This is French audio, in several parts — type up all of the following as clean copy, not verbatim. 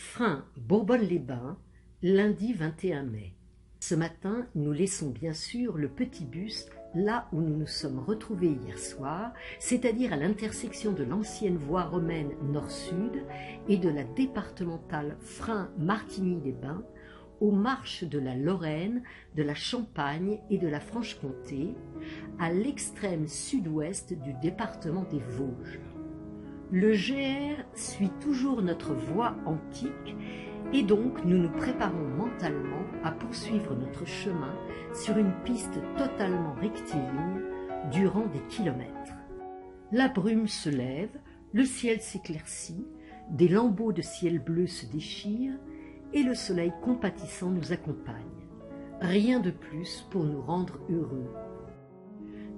Frein, Bourbonne-les-Bains, lundi 21 mai. Ce matin, nous laissons bien sûr le petit bus là où nous nous sommes retrouvés hier soir, c'est-à-dire à l'intersection de l'ancienne voie romaine nord-sud et de la départementale Frein-Martigny-les-Bains, aux marches de la Lorraine, de la Champagne et de la Franche-Comté, à l'extrême sud-ouest du département des Vosges. Le GR suit toujours notre voie antique et donc nous nous préparons mentalement à poursuivre notre chemin sur une piste totalement rectiligne durant des kilomètres. La brume se lève, le ciel s'éclaircit, des lambeaux de ciel bleu se déchirent et le soleil compatissant nous accompagne. Rien de plus pour nous rendre heureux.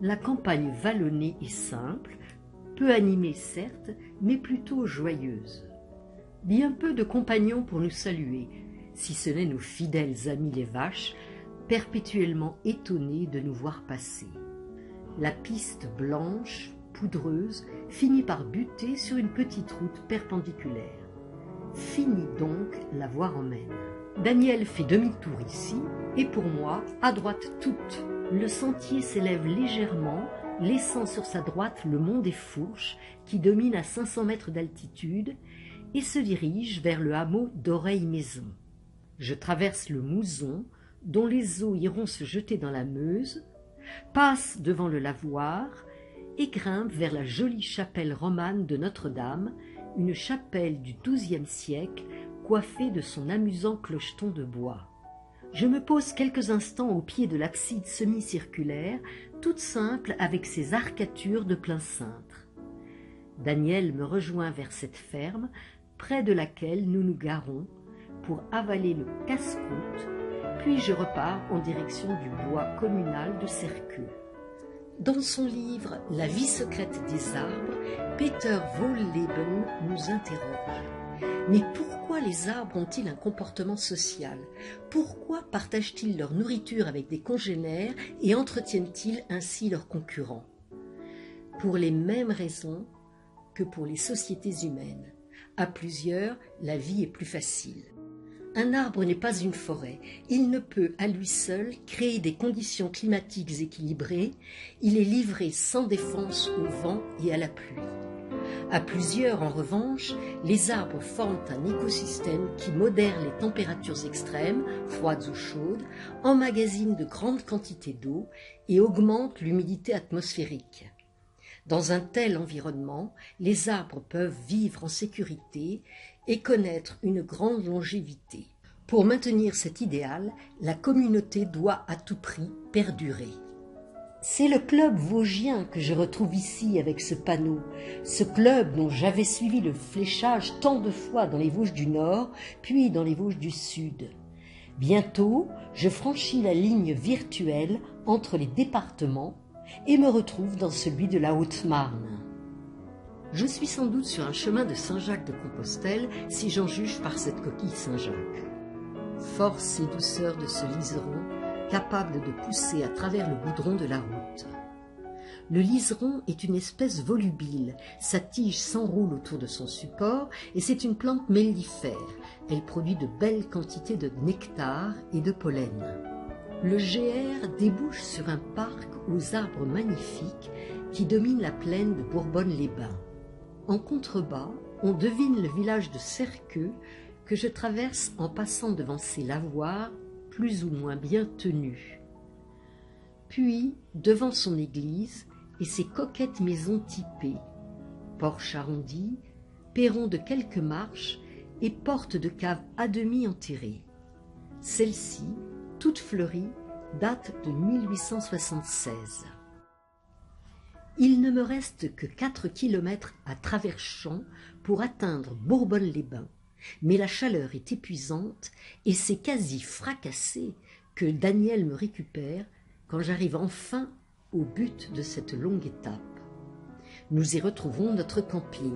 La campagne vallonnée est simple, peu animée certes, mais plutôt joyeuse. Bien peu de compagnons pour nous saluer, si ce n'est nos fidèles amis les vaches, perpétuellement étonnés de nous voir passer. La piste blanche, poudreuse, finit par buter sur une petite route perpendiculaire. Fini donc la voie romaine. Daniel fait demi-tour ici, et pour moi, à droite toute. Le sentier s'élève légèrement, laissant sur sa droite le mont des Fourches, qui domine à 500 mètres d'altitude, et se dirige vers le hameau d'Oreille-Maison. Je traverse le Mouzon, dont les eaux iront se jeter dans la Meuse, passe devant le lavoir, et grimpe vers la jolie chapelle romane de Notre-Dame, une chapelle du XIIe siècle, coiffée de son amusant clocheton de bois. Je me pose quelques instants au pied de l'abside semi-circulaire, toute simple avec ses arcatures de plein cintre. Daniel me rejoint vers cette ferme, près de laquelle nous nous garons, pour avaler le casse-croûte, puis je repars en direction du bois communal de Serqueux. Dans son livre « La vie secrète des arbres », Peter Wohlleben nous interroge. Mais pourquoi les arbres ont-ils un comportement social? Pourquoi partagent-ils leur nourriture avec des congénères et entretiennent-ils ainsi leurs concurrents? Pour les mêmes raisons que pour les sociétés humaines. À plusieurs, la vie est plus facile. Un arbre n'est pas une forêt. Il ne peut, à lui seul, créer des conditions climatiques équilibrées. Il est livré sans défense au vent et à la pluie. À plusieurs, en revanche, les arbres forment un écosystème qui modère les températures extrêmes, froides ou chaudes, emmagasine de grandes quantités d'eau et augmente l'humidité atmosphérique. Dans un tel environnement, les arbres peuvent vivre en sécurité et connaître une grande longévité. Pour maintenir cet idéal, la communauté doit à tout prix perdurer. C'est le club vosgien que je retrouve ici avec ce panneau, ce club dont j'avais suivi le fléchage tant de fois dans les Vosges du Nord, puis dans les Vosges du Sud. Bientôt, je franchis la ligne virtuelle entre les départements et me retrouve dans celui de la Haute-Marne. Je suis sans doute sur un chemin de Saint-Jacques-de-Compostelle si j'en juge par cette coquille Saint-Jacques. Force et douceur de ce liseron, capable de pousser à travers le goudron de la route. Le liseron est une espèce volubile, sa tige s'enroule autour de son support et c'est une plante mellifère. Elle produit de belles quantités de nectar et de pollen. Le GR débouche sur un parc aux arbres magnifiques qui domine la plaine de Bourbonne-les-Bains. En contrebas, on devine le village de Serqueux que je traverse en passant devant ses lavoirs plus ou moins bien tenus. Puis, devant son église et ses coquettes maisons typées, porche arrondi, perron de quelques marches et porte de cave à demi enterrée. Celle-ci, toute fleurie, date de 1876. Il ne me reste que 4 kilomètres à travers champs pour atteindre Bourbonne-les-Bains, mais la chaleur est épuisante et c'est quasi fracassé que Daniel me récupère quand j'arrive enfin au but de cette longue étape. Nous y retrouvons notre camping.